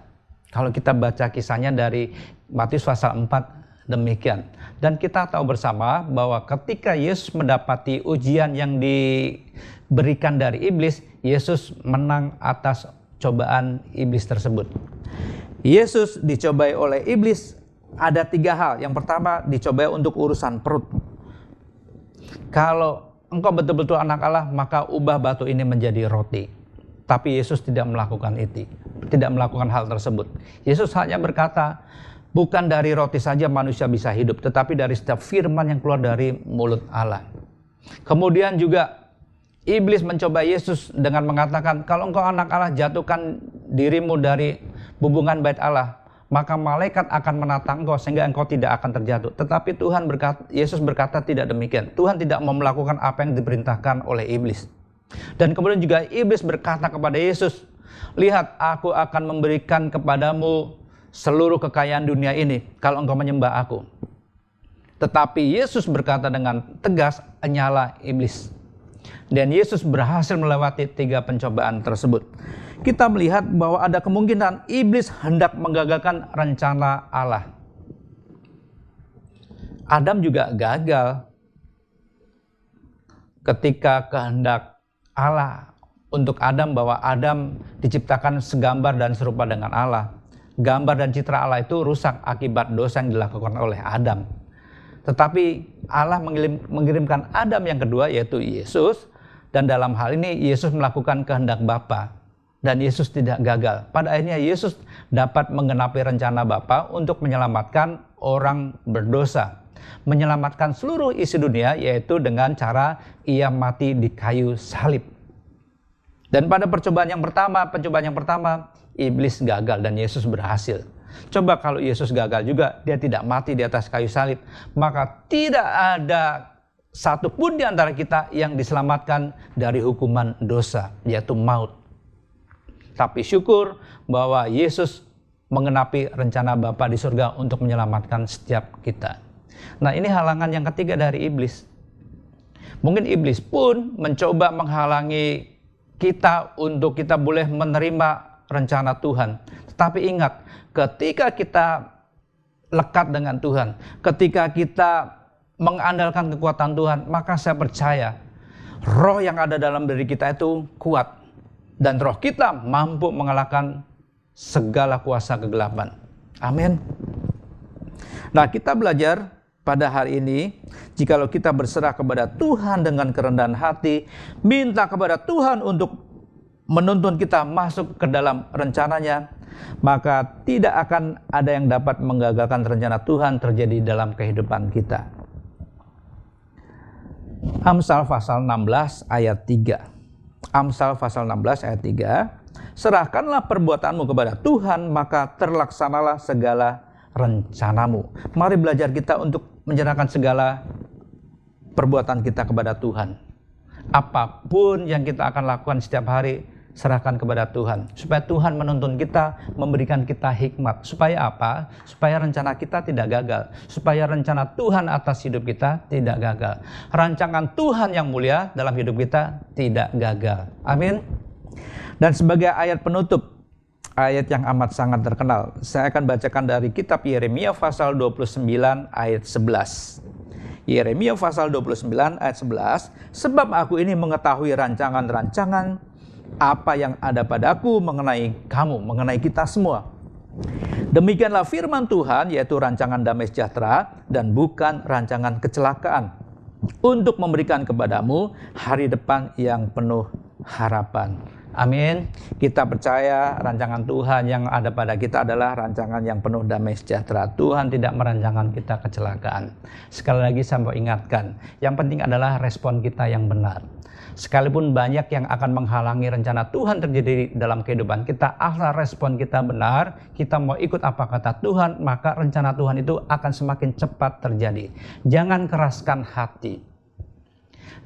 kalau kita baca kisahnya dari Matius pasal 4 demikian. Dan kita tahu bersama bahwa ketika Yesus mendapati ujian yang diberikan dari iblis, Yesus menang atas cobaan iblis tersebut. Yesus dicobai oleh iblis ada 3 hal. Yang pertama, dicobai untuk urusan perut. Kalau engkau betul-betul anak Allah, maka ubah batu ini menjadi roti. Tapi Yesus tidak melakukan itu, tidak melakukan hal tersebut. Yesus hanya berkata, bukan dari roti saja manusia bisa hidup, tetapi dari setiap firman yang keluar dari mulut Allah. Kemudian juga iblis mencoba Yesus dengan mengatakan, kalau engkau anak Allah, jatuhkan dirimu dari bubungan bait Allah, maka malaikat akan menatang engkau sehingga engkau tidak akan terjatuh. Tetapi Yesus berkata tidak demikian. Tuhan tidak mau melakukan apa yang diperintahkan oleh iblis. Dan kemudian juga iblis berkata kepada Yesus, lihat, aku akan memberikan kepadamu seluruh kekayaan dunia ini kalau engkau menyembah aku. Tetapi Yesus berkata dengan tegas, enyalah iblis. Dan Yesus berhasil melewati 3 pencobaan tersebut. Kita melihat bahwa ada kemungkinan iblis hendak menggagalkan rencana Allah. Adam juga gagal ketika kehendak Allah untuk Adam, bahwa Adam diciptakan segambar dan serupa dengan Allah. Gambar dan citra Allah itu rusak akibat dosa yang dilakukan oleh Adam. Tetapi Allah mengirimkan Adam yang kedua, yaitu Yesus. Dan dalam hal ini Yesus melakukan kehendak Bapa. Dan Yesus tidak gagal. Pada akhirnya Yesus dapat menggenapi rencana Bapa untuk menyelamatkan orang berdosa. Menyelamatkan seluruh isi dunia, yaitu dengan cara ia mati di kayu salib. Dan pada pencobaan yang pertama, iblis gagal dan Yesus berhasil. Coba kalau Yesus gagal juga, dia tidak mati di atas kayu salib, maka tidak ada satu pun di antara kita yang diselamatkan dari hukuman dosa, yaitu maut. Tapi syukur bahwa Yesus menggenapi rencana Bapa di surga untuk menyelamatkan setiap kita. Nah, ini halangan yang ketiga dari iblis. Mungkin iblis pun mencoba menghalangi kita untuk kita boleh menerima rencana Tuhan. Tetapi ingat, ketika kita lekat dengan Tuhan, ketika kita mengandalkan kekuatan Tuhan, maka saya percaya roh yang ada dalam diri kita itu kuat. Dan roh kita mampu mengalahkan segala kuasa kegelapan. Amin. Nah, kita belajar pada hari ini, jikalau kita berserah kepada Tuhan dengan kerendahan hati, minta kepada Tuhan untuk menuntun kita masuk ke dalam rencananya, maka tidak akan ada yang dapat menggagalkan rencana Tuhan terjadi dalam kehidupan kita. Amsal pasal 16 ayat 3. Amsal pasal 16 ayat 3. Serahkanlah perbuatanmu kepada Tuhan, maka terlaksanalah segala rencanamu. Mari belajar kita untuk menyerahkan segala perbuatan kita kepada Tuhan. Apapun yang kita akan lakukan setiap hari, serahkan kepada Tuhan. Supaya Tuhan menuntun kita, memberikan kita hikmat. Supaya apa? Supaya rencana kita tidak gagal. Supaya rencana Tuhan atas hidup kita tidak gagal. Rancangan Tuhan yang mulia dalam hidup kita tidak gagal. Amin. Dan sebagai ayat penutup, ayat yang amat sangat terkenal, saya akan bacakan dari kitab Yeremia pasal 29 ayat 11. Yeremia pasal 29 ayat 11. Sebab aku ini mengetahui rancangan-rancangan apa yang ada padaku mengenai kamu, mengenai kita semua. Demikianlah firman Tuhan, yaitu rancangan damai sejahtera dan bukan rancangan kecelakaan, untuk memberikan kepadamu hari depan yang penuh harapan. Amin. Kita percaya rancangan Tuhan yang ada pada kita adalah rancangan yang penuh damai sejahtera. Tuhan tidak merancangkan kita kecelakaan. Sekali lagi saya mau ingatkan, yang penting adalah respon kita yang benar. Sekalipun banyak yang akan menghalangi rencana Tuhan terjadi dalam kehidupan kita, asal respon kita benar, kita mau ikut apa kata Tuhan, maka rencana Tuhan itu akan semakin cepat terjadi. Jangan keraskan hati.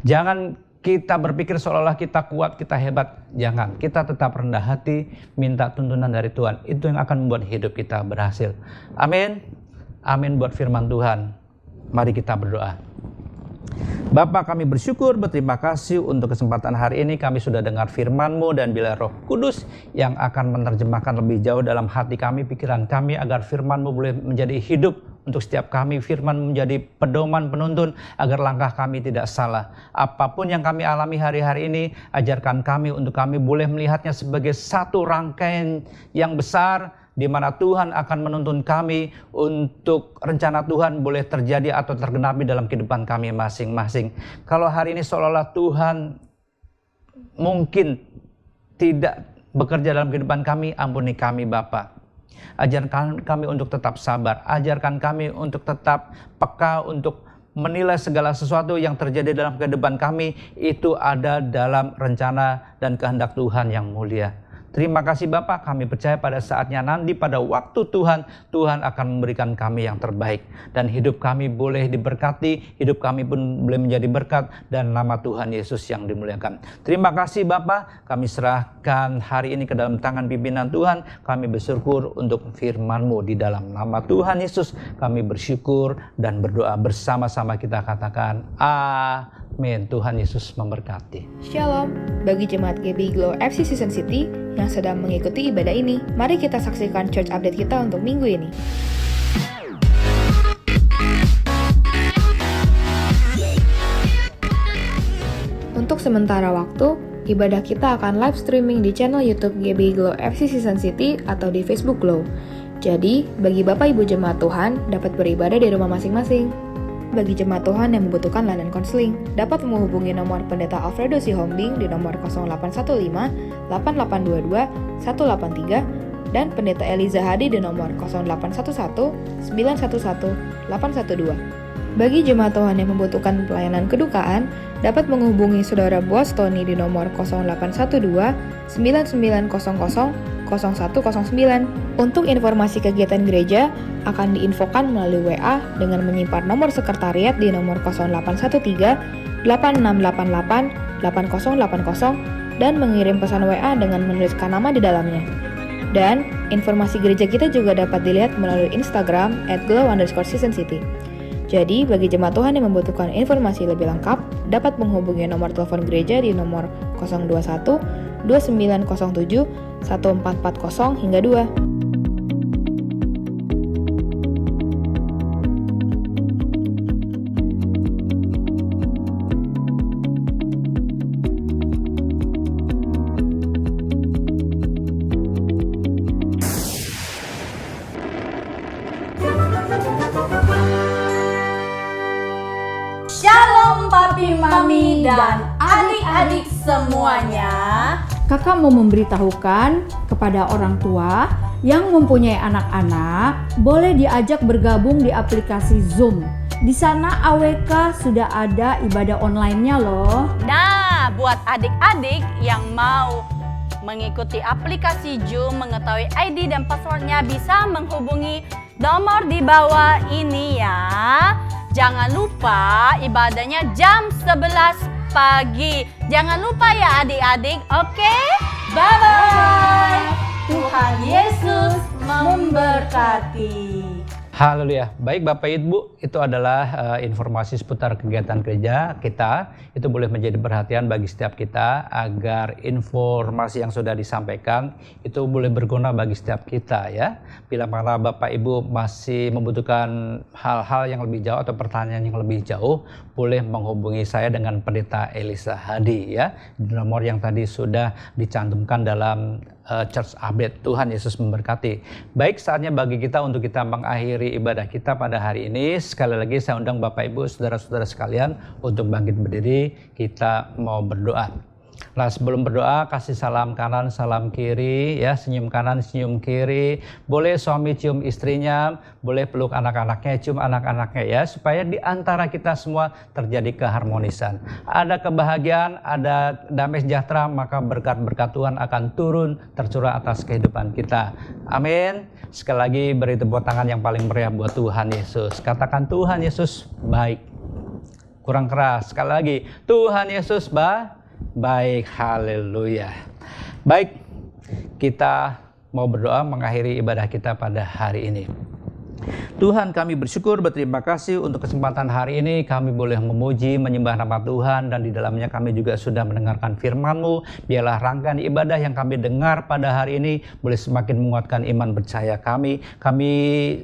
Jangan kita berpikir seolah-olah kita kuat, kita hebat. Jangan, kita tetap rendah hati, minta tuntunan dari Tuhan. Itu yang akan membuat hidup kita berhasil. Amin. Amin buat firman Tuhan. Mari kita berdoa. Bapa, kami bersyukur, berterima kasih untuk kesempatan hari ini. Kami sudah dengar firman-Mu, dan bila Roh Kudus yang akan menerjemahkan lebih jauh dalam hati kami, pikiran kami, agar firman-Mu boleh menjadi hidup untuk setiap kami. Firman menjadi pedoman penuntun agar langkah kami tidak salah. Apapun yang kami alami hari-hari ini, ajarkan kami untuk kami boleh melihatnya sebagai satu rangkaian yang besar, di mana Tuhan akan menuntun kami untuk rencana Tuhan boleh terjadi atau tergenapi dalam kehidupan kami masing-masing. Kalau hari ini seolah-olah Tuhan mungkin tidak bekerja dalam kehidupan kami, ampuni kami Bapa. Ajarkan kami untuk tetap sabar, ajarkan kami untuk tetap peka, untuk menilai segala sesuatu yang terjadi dalam kehidupan kami itu ada dalam rencana dan kehendak Tuhan yang mulia. Terima kasih Bapak, kami percaya pada saatnya nanti, pada waktu Tuhan, Tuhan akan memberikan kami yang terbaik. Dan hidup kami boleh diberkati, hidup kami pun boleh menjadi berkat, dan nama Tuhan Yesus yang dimuliakan. Terima kasih Bapak, kami serahkan hari ini ke dalam tangan pimpinan Tuhan. Kami bersyukur untuk firman-Mu di dalam nama Tuhan Yesus. Kami bersyukur dan berdoa bersama-sama, kita katakan amin. Tuhan Yesus memberkati. Shalom, bagi jemaat GBI Glow FC Season City yang sedang mengikuti ibadah ini, mari kita saksikan church update kita untuk minggu ini. Untuk sementara waktu, ibadah kita akan live streaming di channel YouTube GBI Glow FC Season City atau di Facebook Glow. Jadi, bagi Bapak Ibu jemaat Tuhan dapat beribadah di rumah masing-masing. Bagi jemaat Tuhan yang membutuhkan layanan konseling, dapat menghubungi nomor Pendeta Alfredo Sihombing di nomor 0815 8822 183 dan Pendeta Eliza Hadi di nomor 0811 911 812. Bagi jemaat Tuhan yang membutuhkan pelayanan kedukaan, dapat menghubungi Saudara Boaz Tony di nomor 0812 9900 0109. Untuk informasi kegiatan gereja akan diinfokan melalui WA dengan menyimpan nomor sekretariat di nomor 0813 8688 8080 dan mengirim pesan WA dengan menuliskan nama di dalamnya. Dan informasi gereja kita juga dapat dilihat melalui Instagram @glow_seasoncity. Jadi, bagi jemaat Tuhan yang membutuhkan informasi lebih lengkap, dapat menghubungi nomor telepon gereja di nomor 021 2907 1440 hingga 2. suami dan adik-adik semuanya. Kakak mau memberitahukan kepada orang tua yang mempunyai anak-anak, boleh diajak bergabung di aplikasi Zoom. Di sana AWK sudah ada ibadah online-nya loh. Nah, buat adik-adik yang mau mengikuti aplikasi Zoom, mengetahui ID dan passwordnya, bisa menghubungi nomor di bawah ini ya. Jangan lupa ibadahnya jam 11 pagi. Jangan lupa ya adik-adik, oke? Bye-bye. Tuhan Yesus memberkati. Haleluya. Baik Bapak Ibu, itu adalah informasi seputar kegiatan gereja kita. Itu boleh menjadi perhatian bagi setiap kita agar informasi yang sudah disampaikan itu boleh berguna bagi setiap kita ya. Bila mana Bapak Ibu masih membutuhkan hal-hal yang lebih jauh atau pertanyaan yang lebih jauh, boleh menghubungi saya dengan Pendeta Elisa Hadi ya. Di nomor yang tadi sudah dicantumkan dalam church update. Tuhan Yesus memberkati. Baik, saatnya bagi kita untuk kita mengakhiri ibadah kita pada hari ini. Sekali lagi saya undang Bapak Ibu, saudara-saudara sekalian untuk bangkit berdiri, kita mau berdoa. Nah, sebelum berdoa, kasih salam kanan, salam kiri, ya, senyum kanan, senyum kiri. Boleh suami cium istrinya, boleh peluk anak-anaknya, cium anak-anaknya ya, supaya di antara kita semua terjadi keharmonisan. Ada kebahagiaan, ada damai sejahtera, maka berkat-berkat Tuhan akan turun tercurah atas kehidupan kita. Amin. Sekali lagi beri tepuk tangan yang paling meriah buat Tuhan Yesus. Katakan Tuhan Yesus baik. Kurang keras. Sekali lagi, Tuhan Yesus baik, haleluya. Baik, kita mau berdoa mengakhiri ibadah kita pada hari ini. Tuhan, kami bersyukur, berterima kasih untuk kesempatan hari ini kami boleh memuji, menyembah nama Tuhan, dan di dalamnya kami juga sudah mendengarkan firman-Mu. Biarlah rangkaian ibadah yang kami dengar pada hari ini boleh semakin menguatkan iman percaya kami. Kami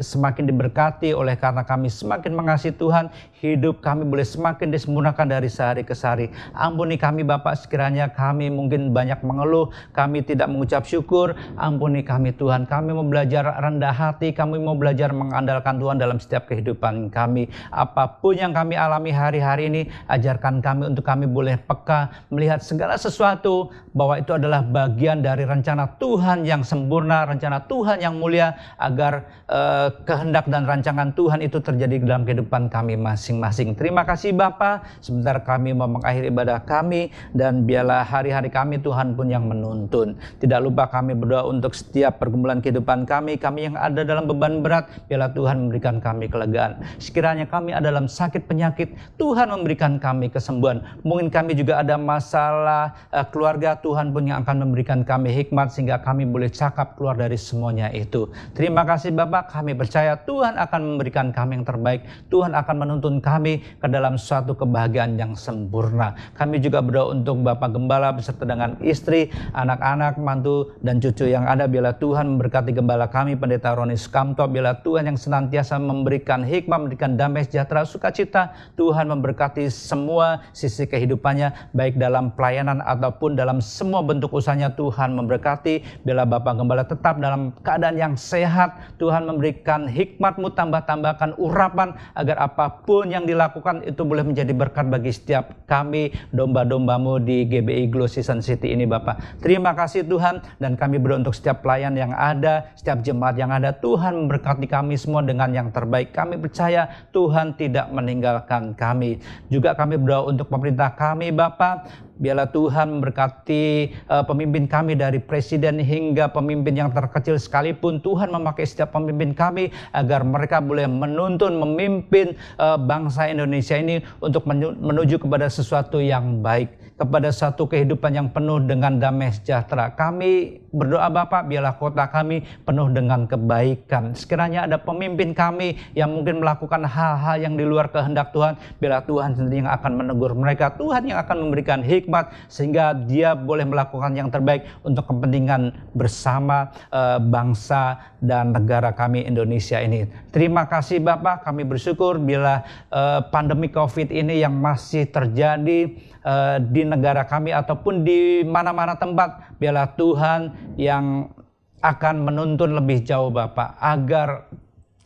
semakin diberkati oleh karena kami semakin mengasihi Tuhan. Hidup kami boleh semakin disempurnakan dari sehari ke sehari. Ampuni kami Bapak, sekiranya kami mungkin banyak mengeluh, kami tidak mengucap syukur. Ampuni kami Tuhan, kami mau belajar rendah hati, kami mau belajar mengandalkan Tuhan dalam setiap kehidupan kami. Apapun yang kami alami hari-hari ini, ajarkan kami untuk kami boleh peka melihat segala sesuatu bahwa itu adalah bagian dari rencana Tuhan yang sempurna, rencana Tuhan yang mulia, agar kehendak dan rancangan Tuhan itu terjadi dalam kehidupan kami masing-masing. Terima kasih Bapa. Sebentar kami mau mengakhiri ibadah kami, dan biarlah hari-hari kami Tuhan pun yang menuntun. Tidak lupa kami berdoa untuk setiap pergumulan kehidupan kami yang ada dalam beban berat. Biarlah Tuhan memberikan kami kelegaan. Sekiranya kami ada dalam sakit penyakit, Tuhan memberikan kami kesembuhan. Mungkin kami juga ada masalah keluarga, Tuhan pun yang akan memberikan kami hikmat sehingga kami boleh cakap keluar dari semuanya itu. Terima kasih Bapak, kami percaya Tuhan akan memberikan kami yang terbaik. Tuhan akan menuntun kami ke dalam suatu kebahagiaan yang sempurna. Kami juga berdoa untuk Bapak Gembala beserta dengan istri, anak-anak, mantu, dan cucu yang ada. Biarlah Tuhan memberkati Gembala kami, Pendeta Roni Sukamto. Biarlah Tuhan yang senantiasa memberikan hikmat, memberikan damai sejahtera, sukacita. Tuhan memberkati semua sisi kehidupannya, baik dalam pelayanan ataupun dalam semua bentuk usahanya. Tuhan memberkati. Biarlah Bapak Gembala tetap dalam keadaan yang sehat. Tuhan memberikan hikmat-Mu, tambahkan urapan agar apapun yang dilakukan itu boleh menjadi berkat bagi setiap kami, domba-domba-Mu di GBI Glow Season City ini Bapak. Terima kasih Tuhan, dan kami berdoa untuk setiap pelayan yang ada, setiap jemaat yang ada. Tuhan memberkati kami semua dengan yang terbaik. Kami percaya Tuhan tidak meninggalkan kami. Juga kami berdoa untuk pemerintah kami Bapak. Biarlah Tuhan memberkati pemimpin kami dari presiden hingga pemimpin yang terkecil sekalipun. Tuhan memakai setiap pemimpin kami agar mereka boleh menuntun, memimpin bangsa Indonesia ini untuk menuju kepada sesuatu yang baik, kepada satu kehidupan yang penuh dengan damai sejahtera. Kami berdoa Bapak, biarlah kota kami penuh dengan kebaikan. Sekiranya ada pemimpin kami yang mungkin melakukan hal-hal yang di luar kehendak Tuhan, biarlah Tuhan sendiri yang akan menegur mereka. Tuhan yang akan memberikan hikmat sehingga dia boleh melakukan yang terbaik untuk kepentingan bersama bangsa dan negara kami Indonesia ini. Terima kasih Bapak, kami bersyukur bila pandemi COVID ini yang masih terjadi di negara kami ataupun di mana-mana tempat, biarlah Tuhan yang akan menuntun lebih jauh Bapak, agar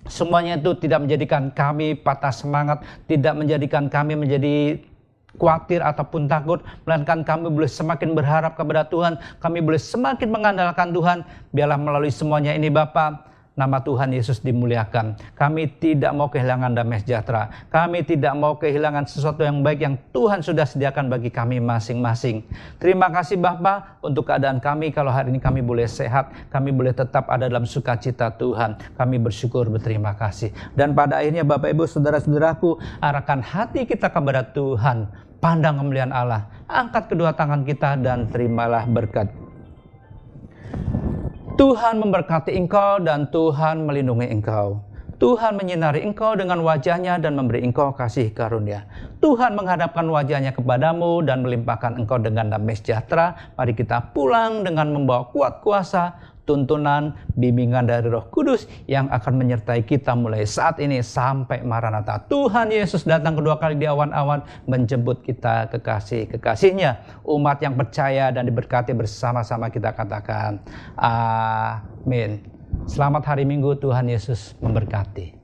semuanya itu tidak menjadikan kami patah semangat, tidak menjadikan kami menjadi khawatir ataupun takut, melainkan kami boleh semakin berharap kepada Tuhan, kami boleh semakin mengandalkan Tuhan. Biarlah melalui semuanya ini Bapa, nama Tuhan Yesus dimuliakan. Kami tidak mau kehilangan damai sejahtera. Kami tidak mau kehilangan sesuatu yang baik yang Tuhan sudah sediakan bagi kami masing-masing. Terima kasih Bapa untuk keadaan kami. Kalau hari ini kami boleh sehat, kami boleh tetap ada dalam sukacita Tuhan. Kami bersyukur, berterima kasih. Dan pada akhirnya Bapak Ibu Saudara-saudaraku, arahkan hati kita kepada Tuhan. Pandang kemuliaan Allah. Angkat kedua tangan kita dan terimalah berkat. Tuhan memberkati engkau dan Tuhan melindungi engkau. Tuhan menyinari engkau dengan wajahnya dan memberi engkau kasih karunia. Tuhan menghadapkan wajahnya kepadamu dan melimpahkan engkau dengan damai sejahtera. Mari kita pulang dengan membawa kuat kuasa, tuntunan, bimbingan dari Roh Kudus yang akan menyertai kita mulai saat ini sampai Maranatha. Tuhan Yesus datang kedua kali di awan-awan menjemput kita kekasih-kekasihnya. Umat yang percaya dan diberkati bersama-sama kita katakan amin. Selamat hari Minggu, Tuhan Yesus memberkati.